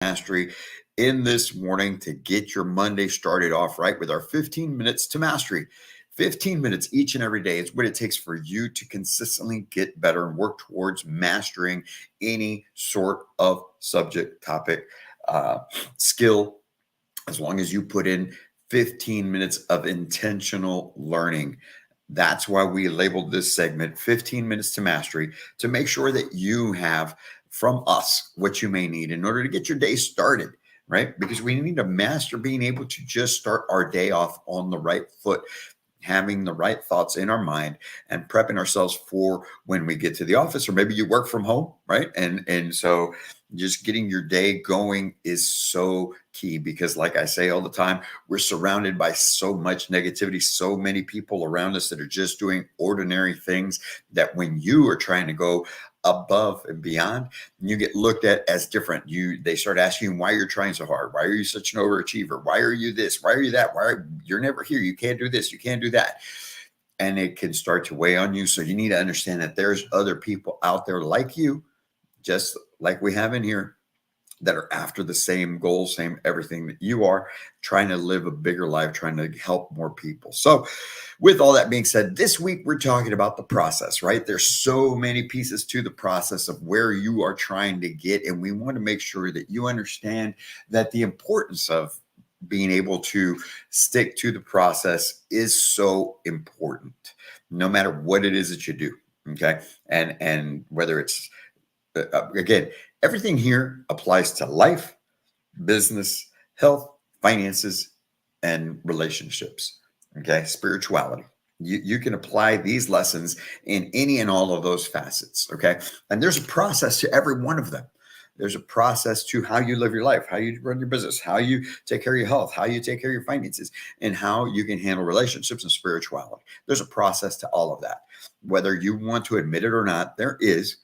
Mastery in this morning to get your Monday started off right with our 15 minutes to mastery. 15 minutes each and every day is what it takes for you to consistently get better and work towards mastering any sort of subject, topic, skill, as long as you put in 15 minutes of intentional learning. That's why we labeled this segment 15 minutes to mastery, to make sure that you have from us what you may need in order to get your day started, right? Because we need to master being able to just start our day off on the right foot, having the right thoughts in our mind and prepping ourselves for when we get to the office, or maybe you work from home, right? And so just getting your day going is so key, because like I say all the time, we're surrounded by so much negativity, so many people around us that are just doing ordinary things, that when you are trying to go above and beyond, you get looked at as different. They start asking you why you're trying so hard. Why are you such an overachiever? Why are you this? Why are you that? You're never here? You can't do this. You can't do that. And it can start to weigh on you. So you need to understand that there's other people out there like you, just like we have in here, that are after the same goal, same everything that you are, trying to live a bigger life, trying to help more people. So, with all that being said, this week we're talking about the process, right? There's so many pieces to the process of where you are trying to get. And we want to make sure that you understand that the importance of being able to stick to the process is so important, no matter what it is that you do. Okay. And whether it's, again, everything here applies to life, business, health, finances, and relationships. Okay, spirituality. You can apply these lessons in any and all of those facets. Okay, and there's a process to every one of them. There's a process to how you live your life, how you run your business, how you take care of your health, how you take care of your finances, and how you can handle relationships and spirituality. There's a process to all of that. Whether you want to admit it or not, there is.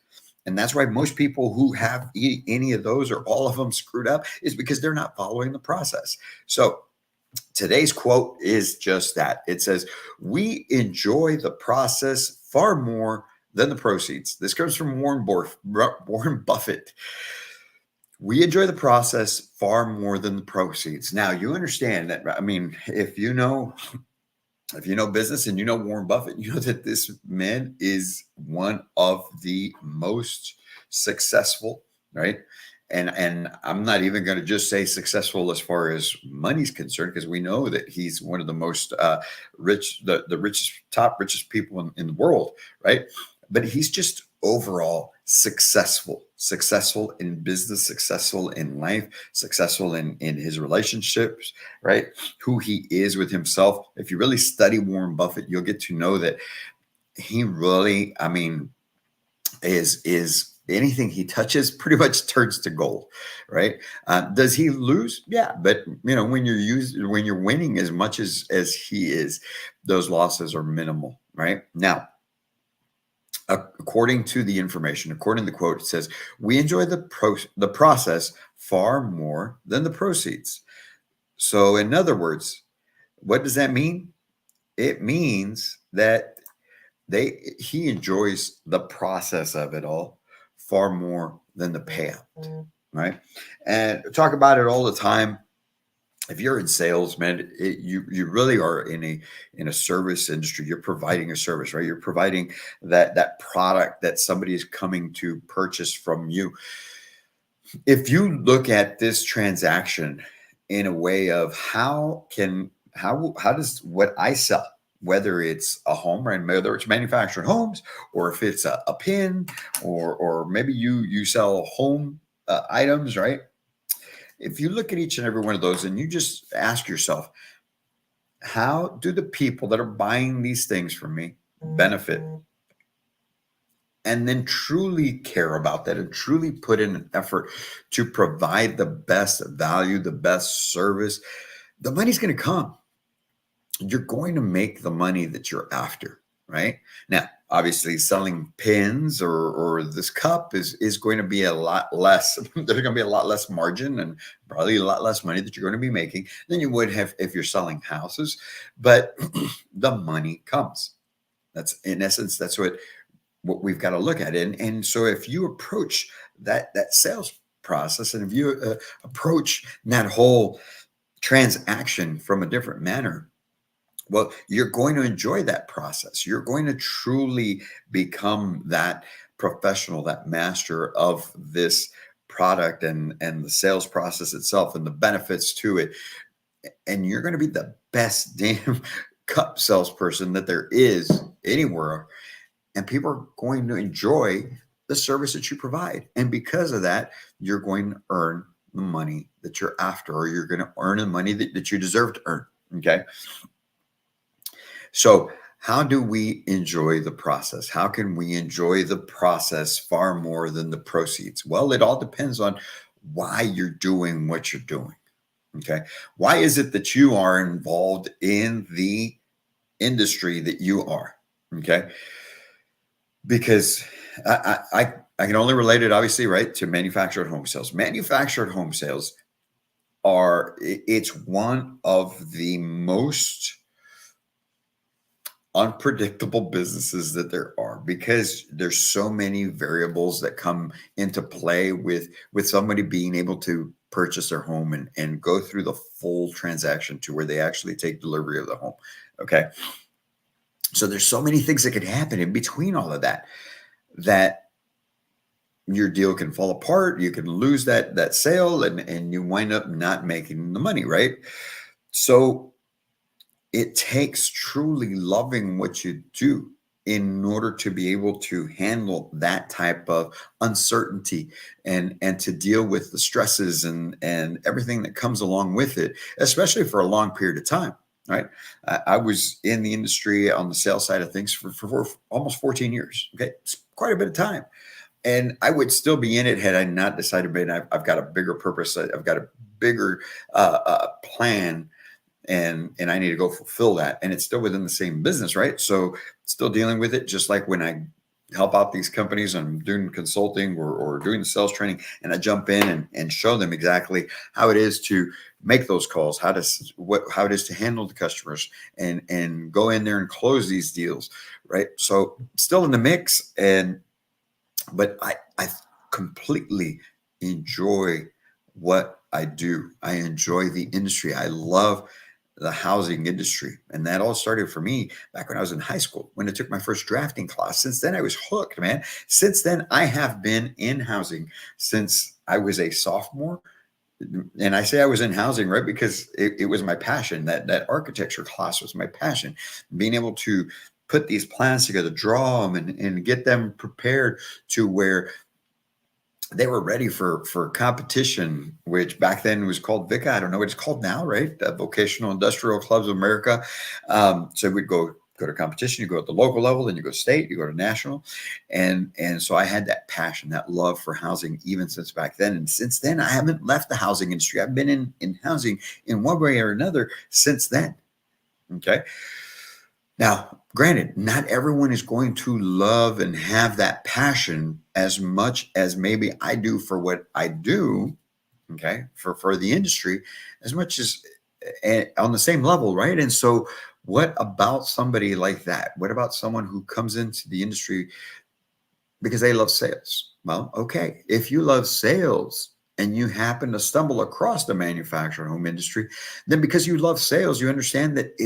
And that's why most people who have any of those or all of them screwed up is because they're not following the process. So today's quote is just that. It says, "We enjoy the process far more than the proceeds." This comes from Warren Buffett. We enjoy the process far more than the proceeds. Now, you understand that. I mean, if you know business and you know Warren Buffett, you know that this man is one of the most successful, right? And I'm not even going to just say successful as far as money's concerned, because we know that he's one of the most rich, the richest, top richest people in the world, right? But he's just overall successful in business, successful in life, successful in his relationships, right? Who he is with himself. If you really study Warren Buffett, you'll get to know that he really, I mean, is anything he touches pretty much turns to gold, right? Does he lose? Yeah, but when you're winning as much as he is, those losses are minimal, right? Now, according to the information, according to the quote, it says, "We enjoy the process far more than the proceeds." So, in other words, what does that mean? It means that he enjoys the process of it all far more than the payout, right? And talk about it all the time. If you're in sales, man, you really are in a service industry. You're providing a service, right? You're providing that product that somebody is coming to purchase from you. If you look at this transaction in a way of how does what I sell, whether it's a home, right, whether it's manufactured homes, or if it's a pin, or maybe you sell home items, right? If you look at each and every one of those and you just ask yourself, how do the people that are buying these things from me benefit? And then truly care about that and truly put in an effort to provide the best value, the best service, the money's going to come. You're going to make the money that you're after, right? Now, obviously, selling pins or this cup is going to be a lot less. There's going to be a lot less margin and probably a lot less money that you're going to be making than you would have if you're selling houses. But the money comes. That's, in essence, that's what we've got to look at. And so if you approach that sales process, and if you approach that whole transaction from a different manner, well, you're going to enjoy that process. You're going to truly become that professional, that master of this product and the sales process itself and the benefits to it. And you're going to be the best damn cup salesperson that there is anywhere. And people are going to enjoy the service that you provide. And because of that, you're going to earn the money that you're after, or you're going to earn the money that you deserve to earn. Okay. So, how do we enjoy the process? How can we enjoy the process far more than the proceeds? Well, it all depends on why you're doing what you're doing. Okay. Why is it that you are involved in the industry that you are? Okay. Because I can only relate it, obviously, right, to manufactured home sales. Manufactured home sales it's one of the most unpredictable businesses that there are, because there's so many variables that come into play with somebody being able to purchase their home and go through the full transaction to where they actually take delivery of the home. Okay. So there's so many things that could happen in between all of that your deal can fall apart. You can lose that sale and you wind up not making the money, right? So it takes truly loving what you do in order to be able to handle that type of uncertainty and to deal with the stresses and everything that comes along with it, especially for a long period of time. Right. I was in the industry on the sales side of things for almost 14 years. Okay. It's quite a bit of time. And I would still be in it had I not decided, but I've got a bigger purpose. I've got a bigger plan, and I need to go fulfill that. And it's still within the same business, right? So still dealing with it, just like when I help out these companies and I'm doing consulting or doing the sales training, and I jump in and show them exactly how it is to make those calls, how it is to handle the customers and go in there and close these deals, right? So still in the mix, but I completely enjoy what I do. I enjoy the industry. I love the housing industry. And that all started for me back when I was in high school, when I took my first drafting class. Since then, I was hooked, man. Since then, I have been in housing since I was a sophomore. And I say I was in housing, right? Because it was my passion. That architecture class was my passion. Being able to put these plans together, draw them and get them prepared to where they were ready for competition, which back then was called VICA. I don't know what it's called now, right? Vocational Industrial Clubs of America. So we'd go to competition. You go at the local level, then you go state, you go to national, and so I had that passion, that love for housing, even since back then. And since then, I haven't left the housing industry. I've been in housing in one way or another since then. Okay. Now, granted, not everyone is going to love and have that passion as much as maybe I do for what I do, okay, for the industry, as much as on the same level, right? And so, what about somebody like that? What about someone who comes into the industry because they love sales? Well, okay, if you love sales and you happen to stumble across the manufactured home industry, then because you love sales, you understand that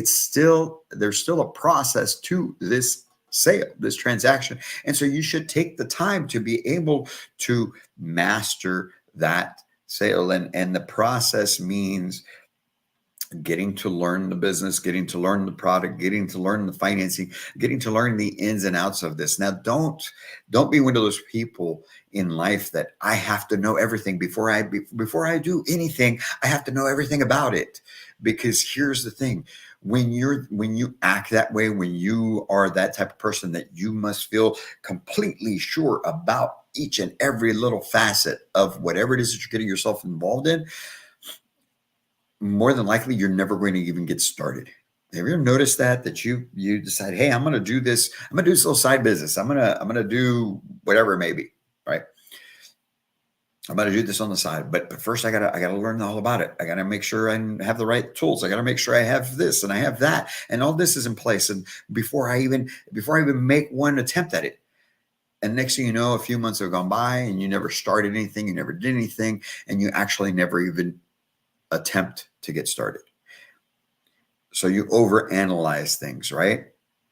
there's still a process to this sale, this transaction. And so you should take the time to be able to master that sale. And the process means getting to learn the business, getting to learn the product, getting to learn the financing, getting to learn the ins and outs of this. Now, don't be one of those people in life that I have to know everything before I do anything. I have to know everything about it. Because here's the thing. When you act that way, when you are that type of person that you must feel completely sure about each and every little facet of whatever it is that you're getting yourself involved in, more than likely you're never going to even get started. Have you ever noticed that you decide, hey, I'm going to do this. I'm going to do this little side business. I'm going to do whatever it may be, right? I'm going to do this on the side, but first I got to learn all about it. I got to make sure I have the right tools. I got to make sure I have this and I have that, and all this is in place. And before I even make one attempt at it, And next thing you know, a few months have gone by and you never started anything, you never did anything, and you actually never even attempt to get started. So you overanalyze things, right?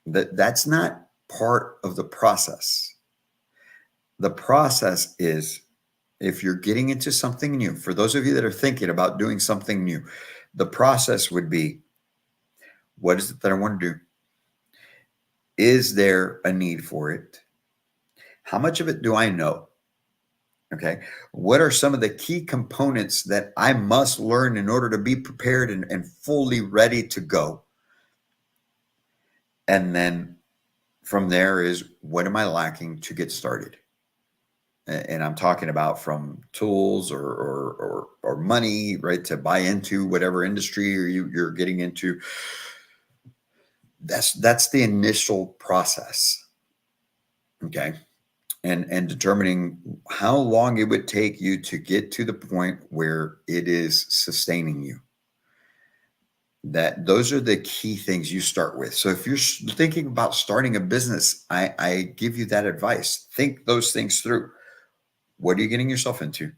That's not part of the process. The process is, if you're getting into something new, for those of you that are thinking about doing something new, the process would be, what is it that I want to do? Is there a need for it? How much of it do I know? Okay. What are some of the key components that I must learn in order to be prepared and fully ready to go? And then from there is, what am I lacking to get started? And I'm talking about from tools or money, right, to buy into whatever industry or you're getting into. That's the initial process. Okay. And determining how long it would take you to get to the point where it is sustaining you. That those are the key things you start with. So if you're thinking about starting a business, I give you that advice. Think those things through. What are you getting yourself into?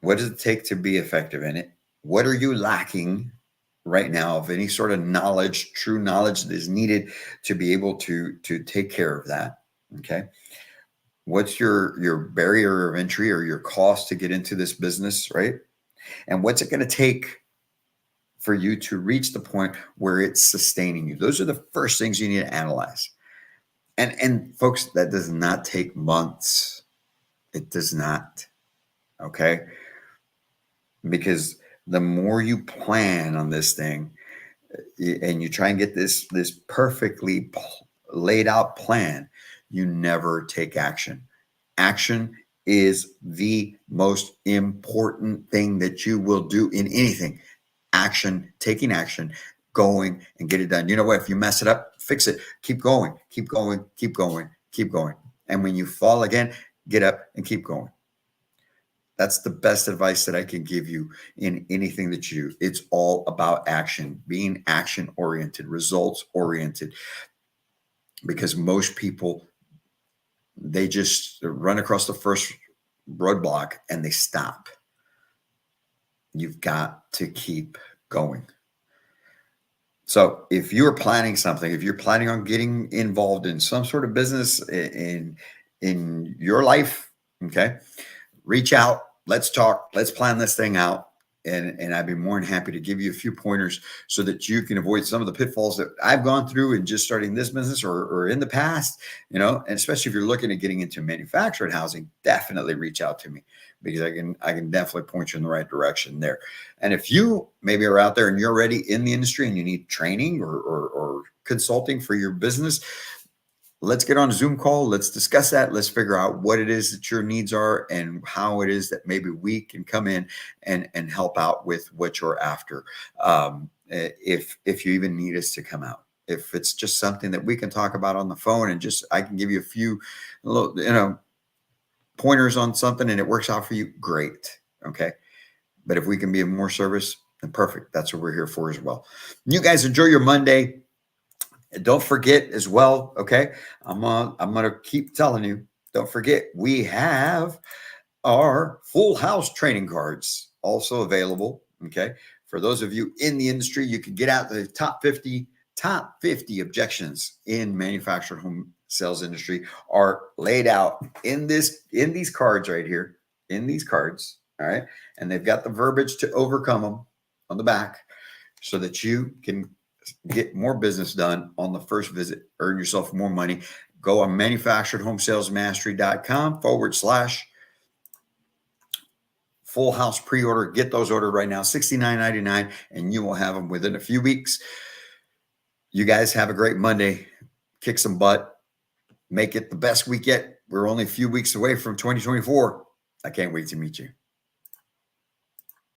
What does it take to be effective in it? What are you lacking right now of any sort of knowledge, true knowledge that is needed to be able to take care of that? Okay. What's your barrier of entry or your cost to get into this business, right? And what's it going to take for you to reach the point where it's sustaining you? Those are the first things you need to analyze. And folks, that does not take months. It does not. Okay. Because the more you plan on this thing and you try and get this perfectly laid out plan, you never take action. Action is the most important thing that you will do in anything. Action, taking action, going and get it done. You know what? If you mess it up, fix it. Keep going, keep going, keep going, keep going. And when you fall again, get up and keep going. That's the best advice that I can give you in anything that you do. It's all about action, being action oriented, results oriented, because most people, they just run across the first roadblock and they stop. You've got to keep going. So if you're planning something, if you're planning on getting involved in some sort of business in your life, okay, reach out. Let's talk. Let's plan this thing out. And I'd be more than happy to give you a few pointers so that you can avoid some of the pitfalls that I've gone through in just starting this business or in the past, and especially if you're looking at getting into manufactured housing, definitely reach out to me, because I can definitely point you in the right direction there. And if you maybe are out there and you're already in the industry and you need training or consulting for your business, let's get on a Zoom call. Let's discuss that. Let's figure out what it is that your needs are and how it is that maybe we can come in and help out with what you're after. If you even need us to come out, if it's just something that we can talk about on the phone and I can give you a few little, pointers on something and it works out for you, great. Okay. But if we can be of more service, then perfect. That's what we're here for as well. You guys enjoy your Monday. And don't forget as well, okay? I'm gonna keep telling you, don't forget, we have our full house training cards also available. Okay. For those of you in the industry, you can get out the top 50 objections in manufactured home sales industry are laid out in these cards right here, in these cards. All right. And they've got the verbiage to overcome them on the back so that you can get more business done on the first visit, earn yourself more money. Go on manufacturedhomesalesmastery.com/full house pre-order. Get those ordered right now, $69.99, and you will have them within a few weeks. You guys have a great Monday. Kick some butt. Make it the best week yet. We're only a few weeks away from 2024. I can't wait to meet you.